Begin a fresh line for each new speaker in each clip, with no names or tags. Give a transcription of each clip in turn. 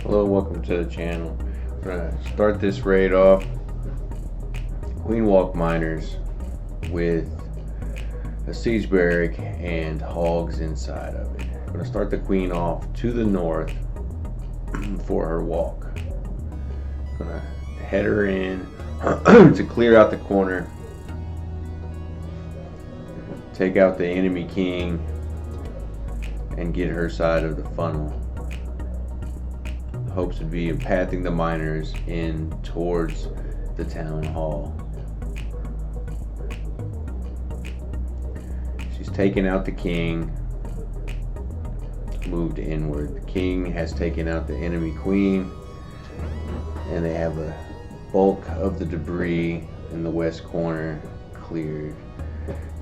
Hello, welcome to the channel. We're gonna start this raid off. Queen Walk miners with a siege barrack and hogs inside of it. We're gonna start the queen off to the north for her walk. Gonna head her in to clear out the corner, take out the enemy king, and get her side of the funnel. Hopes would be pathing the miners in towards the town hall. She's taken out the king, moved inward. The king has taken out the enemy queen, and they have a bulk of the debris in the west corner cleared.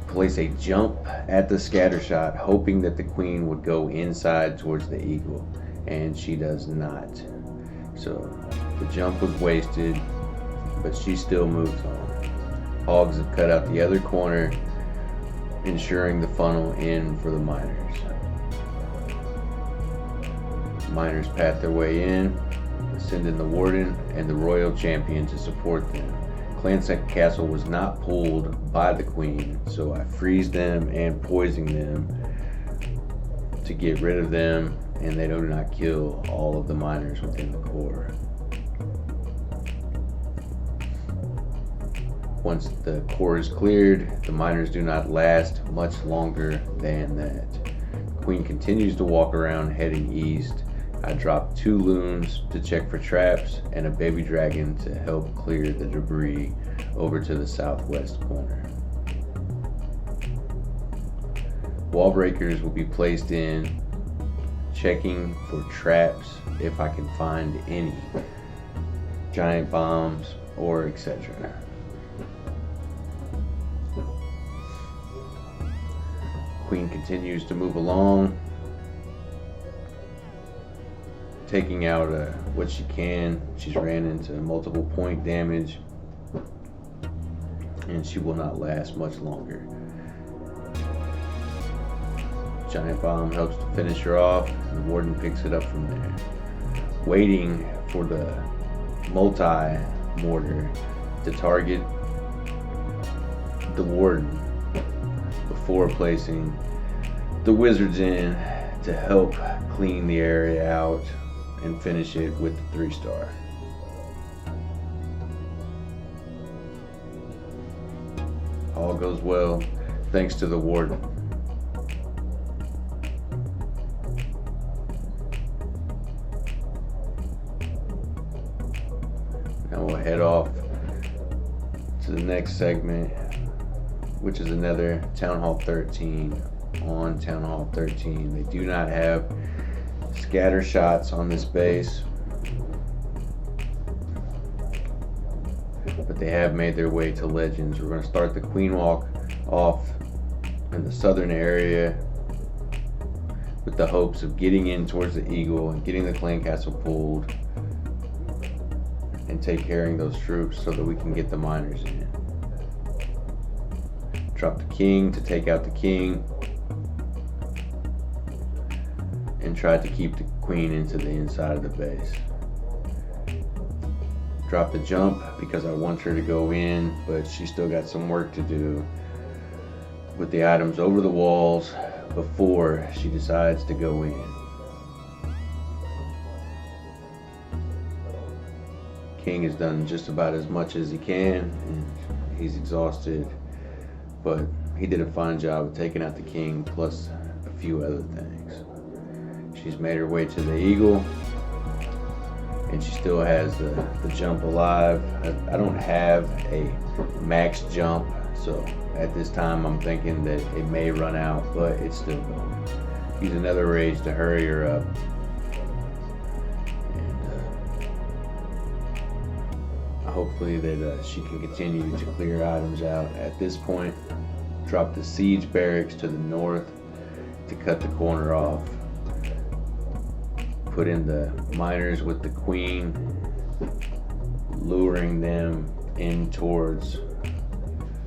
Place a jump at the scatter shot, hoping that the queen would go inside towards the eagle, and she does not. So the jump was wasted, but she still moves on. Hogs have cut out the other corner, ensuring the funnel in for the miners. Miners path their way in, send in the warden and the royal champion to support them. Clan Castle was not pulled by the queen, so I freeze them and poison them to get rid of them, and they do not kill all of the miners within the core. Once the core is cleared, the miners do not last much longer than that. The queen continues to walk around heading east. I drop 2 loons to check for traps and a baby dragon to help clear the debris over to the southwest corner. Wall breakers will be placed in, checking for traps if I can find any, giant bombs or etc. Queen continues to move along, taking out what she can. She's ran into multiple point damage, and she will not last much longer. Giant bomb helps to finish her off, and the warden picks it up from there. Waiting for the multi-mortar to target the warden before placing the wizards in to help clean the area out and finish it with the 3-star. All goes well thanks to the warden. Now we'll head off to the next segment, which is another Town Hall 13. On Town Hall 13, they do not have scatter shots on this base, but they have made their way to Legends. We're going to start the Queen Walk off in the southern area with the hopes of getting in towards the Eagle and getting the Clan Castle pulled and take carrying those troops so that we can get the miners in. Drop the king to take out the king, and tried to keep the queen into the inside of the base. Drop the jump because I want her to go in, but she still got some work to do with the items over the walls before she decides to go in. King has done just about as much as he can, and he's exhausted, but he did a fine job of taking out the king plus a few other things. She's made her way to the Eagle, and she still has the jump alive. I don't have a max jump, so at this time I'm thinking that it may run out, but it's still going. Use another rage to hurry her up. And hopefully that she can continue to clear items out. At this point, drop the siege barracks to the north to cut the corner off. Put in the miners with the queen, luring them in towards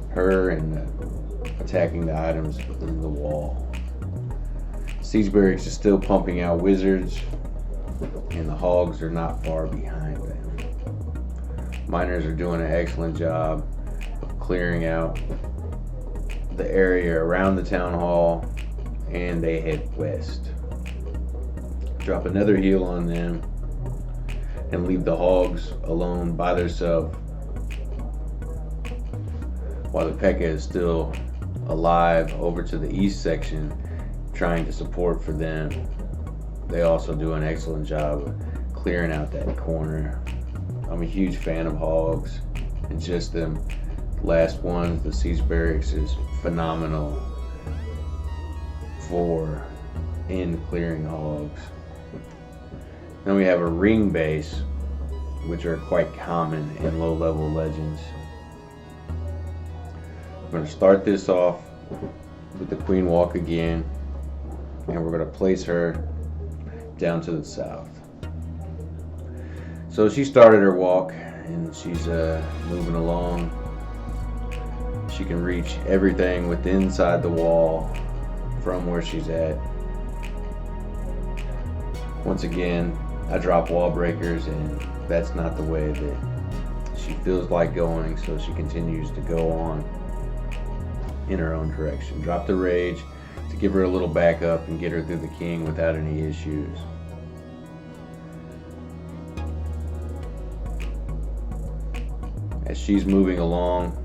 her and attacking the items within the wall. Siege barracks is still pumping out wizards and the hogs are not far behind them. Miners are doing an excellent job of clearing out the area around the town hall, and they head west. Drop another heal on them and leave the hogs alone by themselves while the P.E.K.K.A. is still alive over to the east section, trying to support for them. They also do an excellent job of clearing out that corner. I'm a huge fan of hogs, and just them last ones, the siege barracks, is phenomenal for in clearing hogs. Then we have a ring base, which are quite common in low level legends. We're going to start this off with the queen walk again, and we're going to place her down to the south. So she started her walk, and she's moving along. She can reach everything within inside the wall from where she's at. Once again, I drop wall breakers, and that's not the way that she feels like going, so she continues to go on in her own direction. Drop the rage to give her a little backup and get her through the king without any issues. As she's moving along,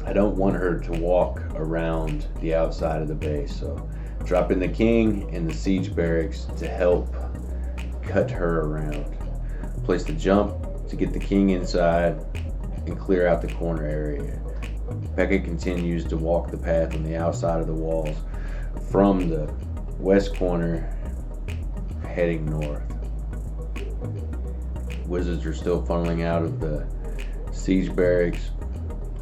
I don't want her to walk around the outside of the base, so drop in the king and the siege barracks to help cut her around. Place the jump to get the king inside and clear out the corner area. P.E.K.K.A. continues to walk the path on the outside of the walls from the west corner heading north. Wizards are still funneling out of the siege barracks.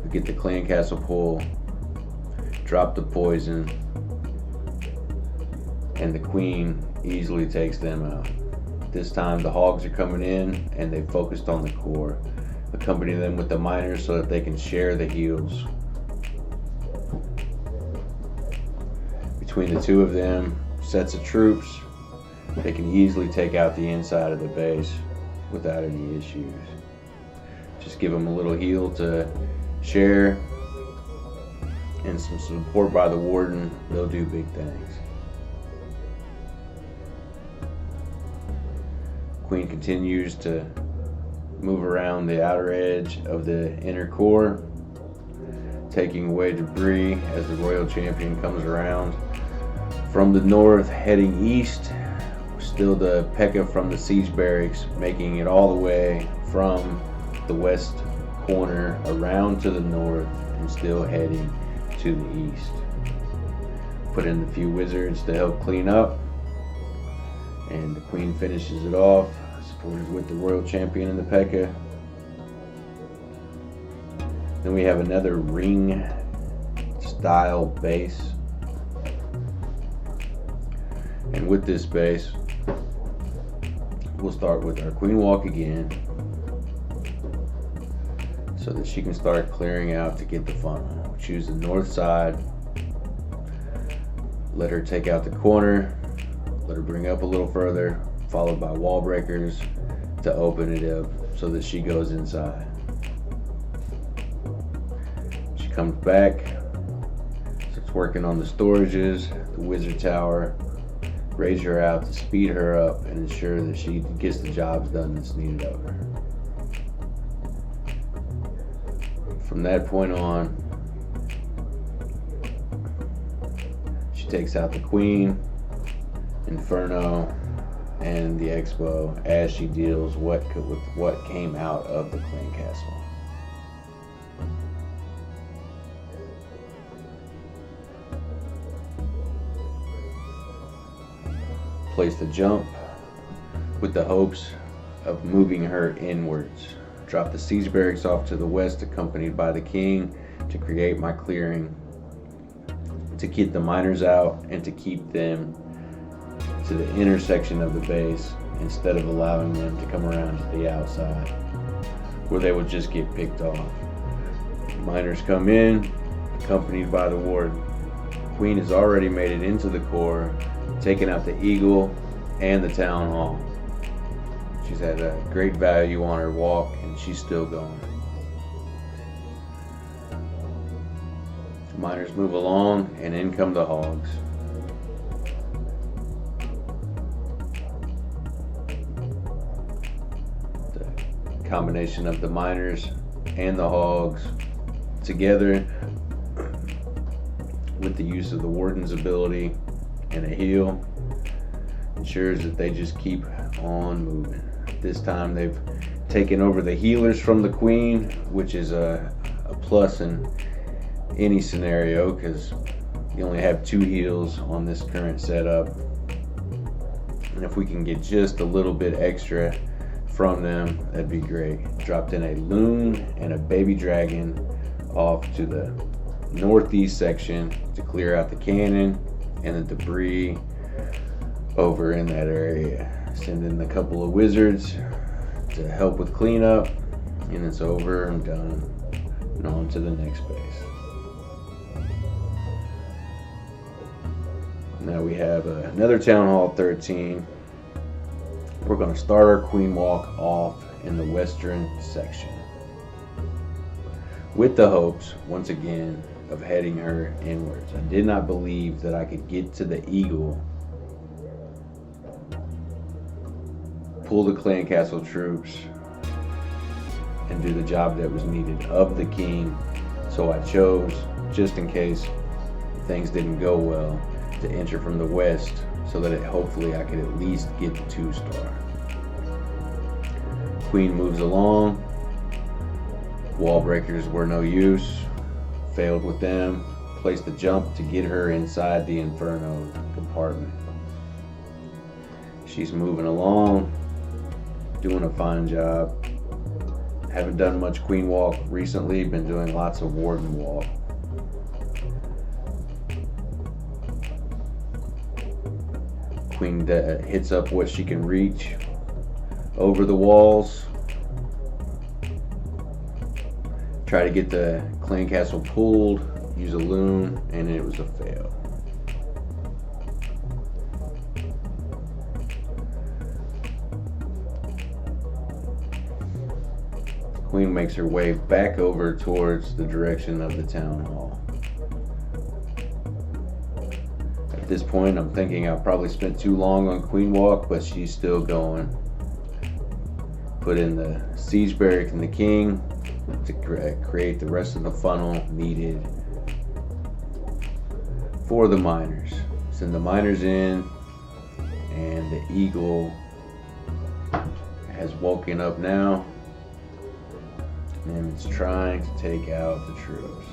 We get the clan castle pull, drop the poison, and the queen easily takes them out. This time the hogs are coming in, and they focused on the core. Accompany them with the miners so that they can share the heals. Between the two of them, sets of troops, they can easily take out the inside of the base without any issues. Just give them a little heal to share and some support by the warden. They'll do big things. Queen continues to move around the outer edge of the inner core, taking away debris as the royal champion comes around. From the north, heading east, still the P.E.K.K.A. from the siege barracks, making it all the way from the west corner around to the north and still heading to the east. Put in a few wizards to help clean up, and the queen finishes it off, supported with the royal champion and the P.E.K.K.A. Then we have another ring style base, and with this base we'll start with our queen walk again so that she can start clearing out to get the funnel. We'll choose the north side, let her take out the corner, let her bring up a little further, followed by wall breakers to open it up so that she goes inside. She comes back, starts working on the storages, the wizard tower, raise her out to speed her up and ensure that she gets the jobs done that's needed of her. From that point on, she takes out the queen, Inferno, and the Expo as she deals with what came out of the clan castle. Place the jump with the hopes of moving her inwards. Drop the siege barracks off to the west, accompanied by the king, to create my clearing, to keep the miners out and to keep them to the intersection of the base instead of allowing them to come around to the outside where they would just get picked off. Miners come in, accompanied by the ward. Queen has already made it into the core, taking out the eagle and the town hall. She's had a great value on her walk, and she's still going. Miners move along, and in come the hogs. The combination of the miners and the hogs together, with the use of the warden's ability and a heal, ensures that they just keep on moving. This time they've taken over the healers from the queen, which is a plus in any scenario because you only have 2 heals on this current setup. And if we can get just a little bit extra from them, that'd be great. Dropped in a loon and a baby dragon off to the northeast section to clear out the cannon and the debris over in that area. Send in a couple of wizards to help with cleanup, and it's over and done, and on to the next base. Now we have another Town Hall 13. We're going to start our queen walk off in the western section with the hopes, once again, of heading her inwards. I did not believe that I could get to the eagle, pull the clan castle troops, and do the job that was needed of the king. So I chose, just in case things didn't go well, to enter from the west so that hopefully I could at least get the 2-star. Queen moves along. Wall breakers were no use. Failed with them. Placed the jump to get her inside the inferno compartment. She's moving along, doing a fine job. Haven't done much queen walk recently, been doing lots of warden walk. Queen hits up what she can reach over the walls. Try to get the clan castle pulled, use a loon, and it was a fail. Queen makes her way back over towards the direction of the town hall. At this point, I'm thinking I've probably spent too long on queen walk, but she's still going. Put in the siege barrack and the king to create the rest of the funnel needed for the miners. Send the miners in, and the eagle has woken up now, and it's trying to take out the troops.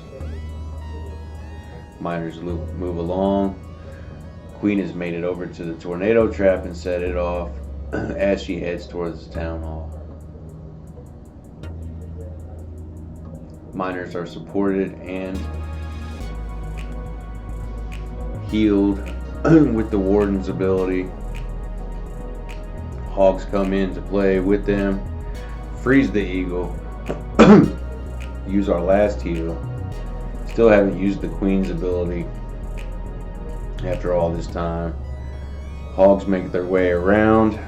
Miners move along. Queen has made it over to the tornado trap and set it off as she heads towards the town hall. Miners are supported and healed with the warden's ability. Hogs come in to play with them. Freeze the eagle. Use our last heal. Still haven't used the queen's ability after all this time. Hogs make their way around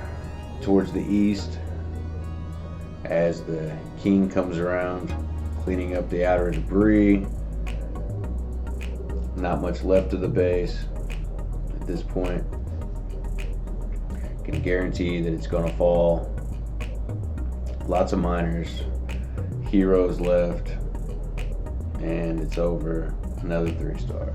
towards the east as the king comes around, cleaning up the outer debris. Not much left of the base at this point. Can guarantee that it's gonna fall. Lots of miners, heroes left, and it's over. Another 3-star.